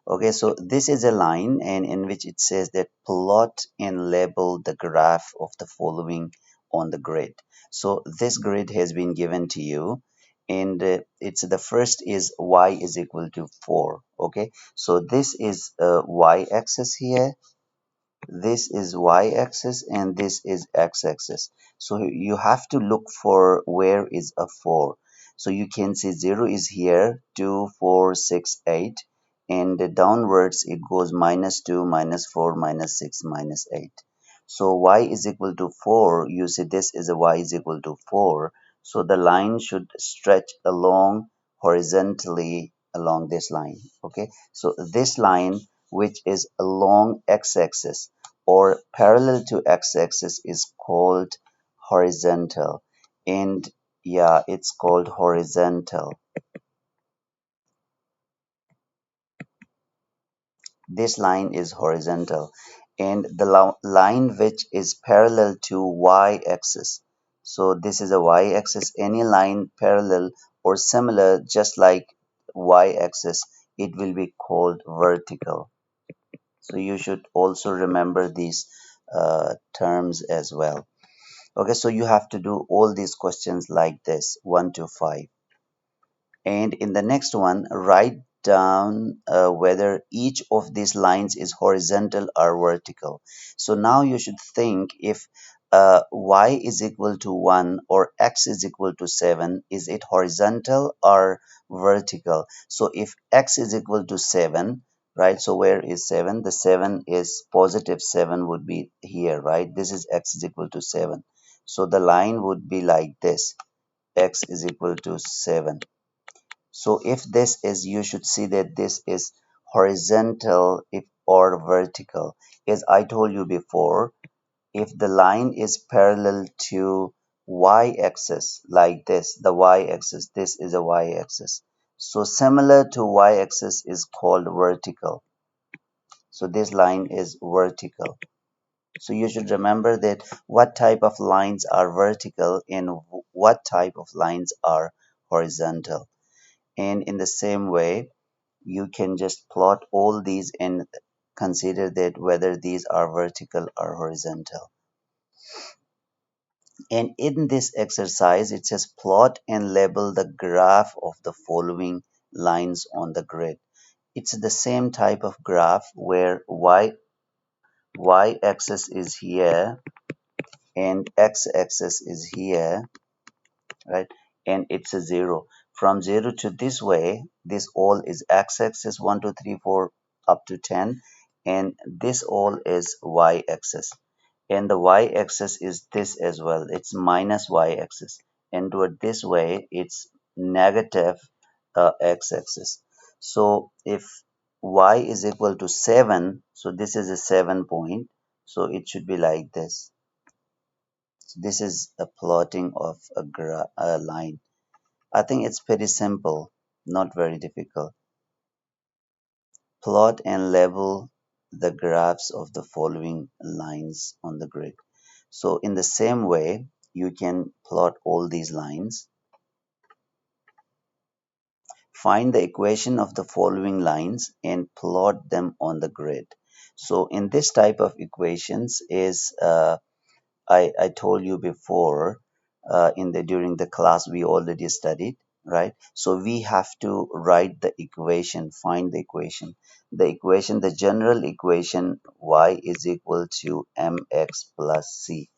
Okay, so this is a line and in which it says that plot and label the graph of the following on the grid. So this grid has been given to you and it's the first is y is equal to 4. Okay, so this is y axis here, this is y-axis and this is x-axis. So you have to look for where is a 4. So you can see 0 is here, 2 4 6 8, and downwards it goes -2 -4 -6 -8. So y is equal to 4. You see this is a y is equal to 4. So the line should stretch along horizontally along this line. Okay, so this line which is along x-axis or parallel to x-axis is called horizontal. And yeah, it's called horizontal. This line is horizontal, and the line which is parallel to y-axis, so this is a y-axis, any line parallel or similar just like y-axis, it will be called vertical. So you should also remember these terms as well. Okay, so you have to do all these questions like this, 1 to 5. And in the next one, write down whether each of these lines is horizontal or vertical. So now you should think if y is equal to 1 or x is equal to 7, is it horizontal or vertical? So if x is equal to 7, right? So where is 7? The 7 is positive 7 would be here, right? This is x is equal to 7. So the line would be like this, x is equal to 7. So if this is, you should see that this is horizontal if or vertical. As I told you before, if the line is parallel to y-axis like this, the y-axis, this is a y-axis. So similar to y-axis is called vertical. So this line is vertical. So you should remember that what type of lines are vertical and what type of lines are horizontal. And in the same way, you can just plot all these and consider that whether these are vertical or horizontal. And in this exercise, it says plot and label the graph of the following lines on the grid. It's the same type of graph where y-axis is here and x-axis is here, right? And it's a 0. From 0 to this way, this all is x-axis 1 2 3 4 up to 10, and this all is y-axis. And the y-axis is this as well. It's minus y-axis, and toward this way, it's negative x-axis. So if y is equal to 7, so this is a 7 point. So it should be like this. So this is a plotting of a line. I think it's pretty simple, not very difficult. Plot and label the graphs of the following lines on the grid. So in the same way, you can plot all these lines. Find the equation of the following lines and plot them on the grid. So in this type of equations is I told you before in the during the class we already studied, right? So we have to write the equation, find the equation. The equation, the general equation y is equal to mx plus c,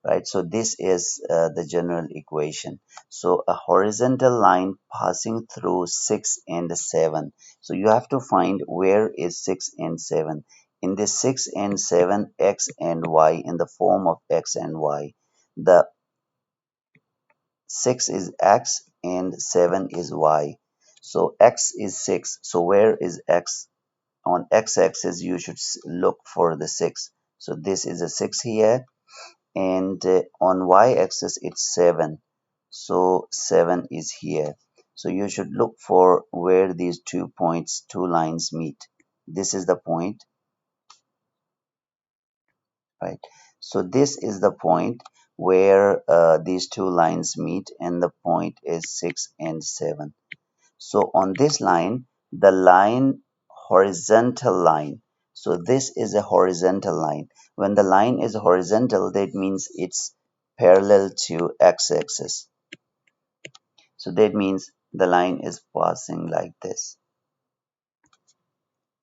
right? So this is the general equation. So a horizontal line passing through 6 and 7. So you have to find where is 6 and 7. In this 6 and 7, x and y in the form of x and y. The 6 is x and 7 is y. So x is 6. So where is x? On x-axis you should look for the 6. So this is a 6 here, and on y-axis it's 7, so 7 is here. So you should look for where these 2 points, 2 lines meet. This is the point, right? So this is the point where these 2 lines meet, and the point is 6 and 7. So on this line, the line horizontal line. So this is a horizontal line. When the line is horizontal, that means it's parallel to x-axis. So that means the line is passing like this.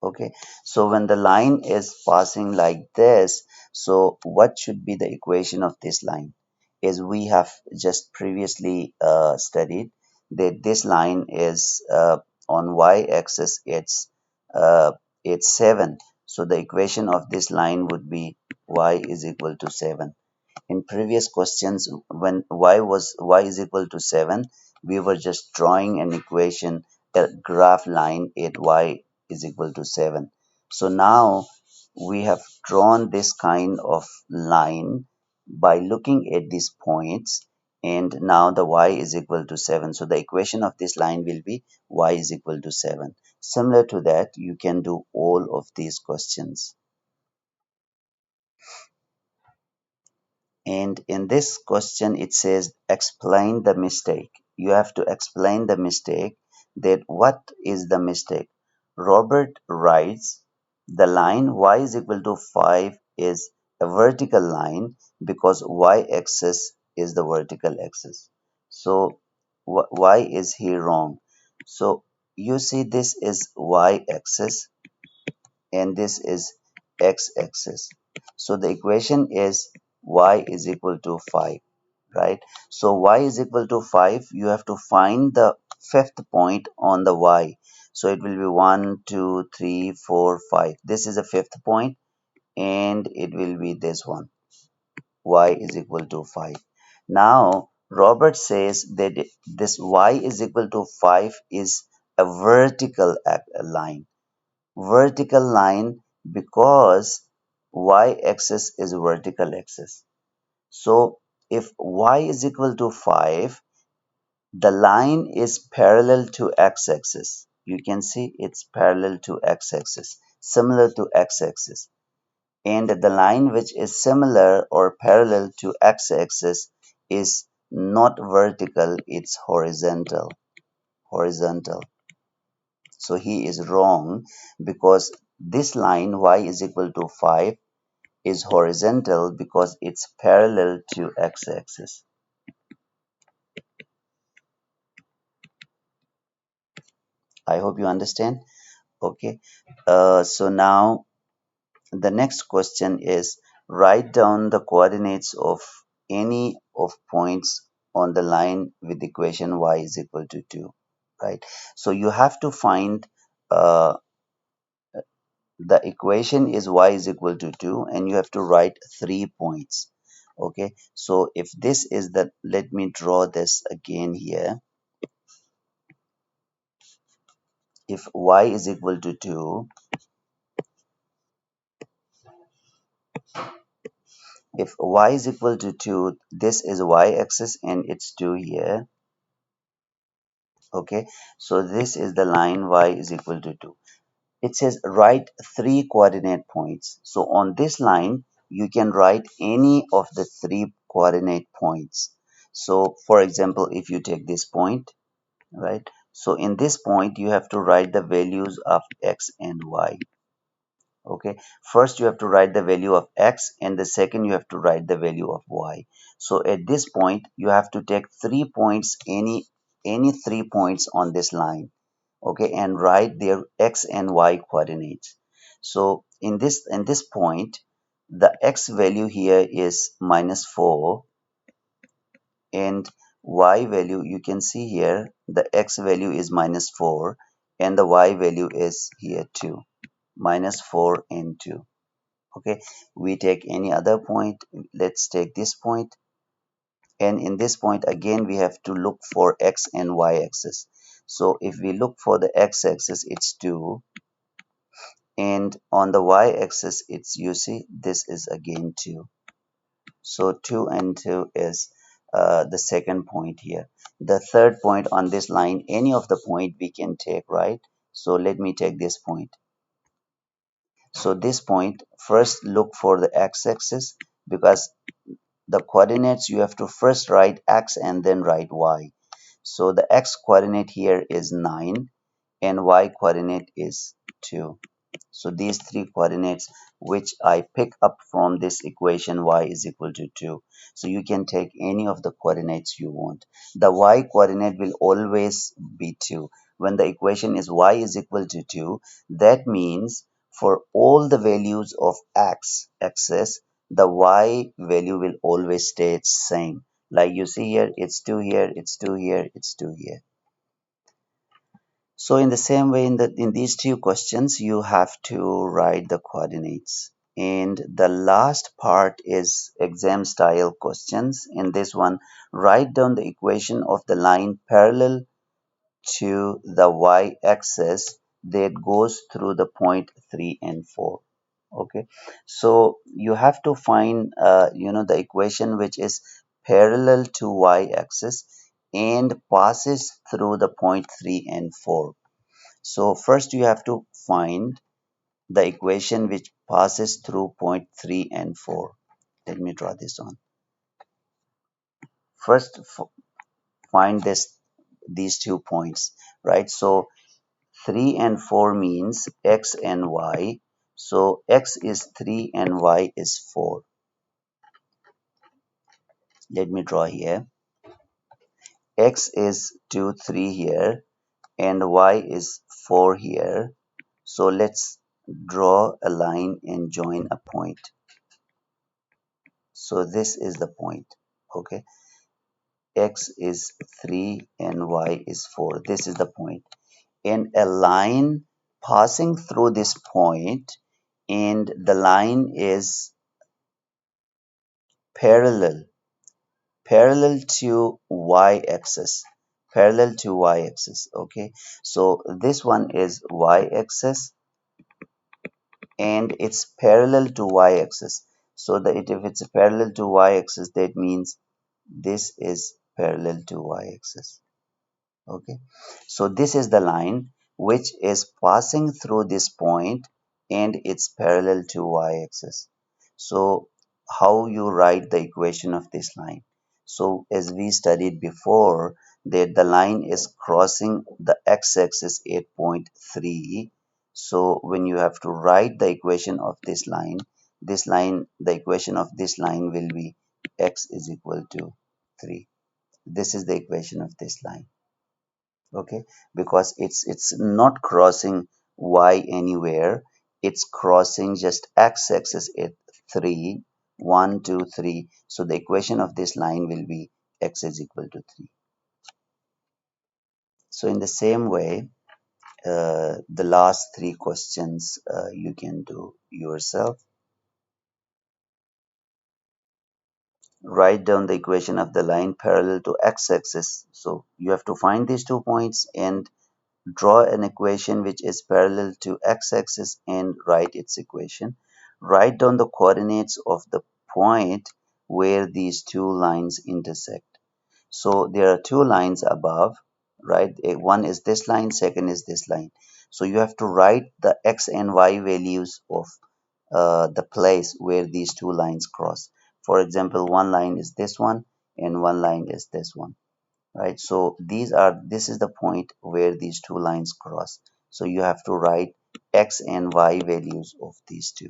Okay, so when the line is passing like this, so what should be the equation of this line? Is we have just previously studied that this line is on y-axis, uh, it's 7. So the equation of this line would be y is equal to 7. In previous questions, when y is equal to 7, we were just drawing an equation, a graph line at y is equal to 7. So now we have drawn this kind of line by looking at these points, and now the y is equal to 7. So the equation of this line will be y is equal to 7. Similar to that, you can do all of these questions. And in this question, it says explain the mistake. You have to explain the mistake, that what is the mistake. Robert writes the line y is equal to 5 is a vertical line because y-axis is the vertical axis. So why is he wrong? So you see, this is y-axis and this is x-axis. So the equation is y is equal to 5, right? So y is equal to 5, you have to find the fifth point on the y. So it will be 1, 2, 3, 4, 5. This is a fifth point, and it will be this one, y is equal to 5. Now, Robert says that this y is equal to 5 is a vertical line. Vertical line because y-axis is vertical axis. So if y is equal to 5, the line is parallel to x-axis. You can see it's parallel to x-axis, similar to x-axis. And the line which is similar or parallel to x-axis is not vertical, it's horizontal. Horizontal. So he is wrong because this line y is equal to 5 is horizontal because it's parallel to x-axis. I hope you understand. Okay. So now the next question is write down the coordinates of any of points on the line with equation y is equal to 2. Right. So you have to find uh, the equation is y is equal to 2 and you have to write 3 points. Okay, so if this is the, let me draw this again here. If y is equal to 2, if y is equal to 2, this is y-axis and it's 2 here. Okay, so this is the line y is equal to 2. It says write 3 coordinate points. So on this line, you can write any of the 3 coordinate points. So for example, if you take this point, right? So in this point, you have to write the values of x and y. Okay, first you have to write the value of x, and the second you have to write the value of y. So at this point, you have to take 3 points, any 3 points on this line, okay, and write their x and y coordinates. So in this point, the x value here is -4, and y value, you can see here the x value is -4 and the y value is here 2, -4 and 2. Okay, we take any other point. Let's take this point, and in this point again we have to look for x and y axis. So if we look for the x axis, it's 2, and on the y axis, it's, you see, this is again 2. So 2 and 2 is the second point here. The third point on this line, any of the point we can take, right? So let me take this point. So this point, first look for the x-axis, because the coordinates you have to first write x and then write y. So the x coordinate here is 9, and y coordinate is 2. So these three coordinates which I pick up from this equation y is equal to 2. So you can take any of the coordinates you want. The y coordinate will always be 2. When the equation is y is equal to 2, that means for all the values of axis, the y value will always stay same. Like you see here, it's 2 here, it's 2 here, it's 2 here. So in the same way, in these two questions, you have to write the coordinates. And the last part is exam style questions. In this one, write down the equation of the line parallel to the y-axis that goes through the point 3 and 4. Okay, so you have to find the equation which is parallel to y-axis and passes through the point 3 and 4. So first you have to find the equation which passes through point 3 and 4. Let me draw this on. First find these 2 points, right? So 3 and 4 means x and y. So x is 3 and y is 4. Let me draw here. X is 2, 3 here and y is 4 here. So let's draw a line and join a point. So this is the point. Okay, x is 3 and y is 4. This is the point. And a line passing through this point, and the line is parallel to y-axis. Parallel to y-axis. Okay, so this one is y-axis and it's parallel to y-axis. So that if it's parallel to y-axis, that means this is parallel to y-axis. Okay, so this is the line which is passing through this point and it's parallel to y-axis. So how you write the equation of this line? So as we studied before, that the line is crossing the x-axis at point 3. So when you have to write the equation of the equation of this line will be x is equal to 3. This is the equation of this line. Okay, because it's not crossing y anywhere, it's crossing just x-axis at 3, 1 2 3. So the equation of this line will be x is equal to 3. So in the same way, the last three questions you can do yourself. Write down the equation of the line parallel to x-axis. So you have to find these 2 points and draw an equation which is parallel to x-axis and write its equation. Write down the coordinates of the point where these two lines intersect. So there are two lines above, right? One is this line, second is this line. So you have to write the x and y values of the place where these two lines cross. For example, one line is this one and one line is this one, right? So this is the point where these two lines cross. So you have to write x and y values of these two.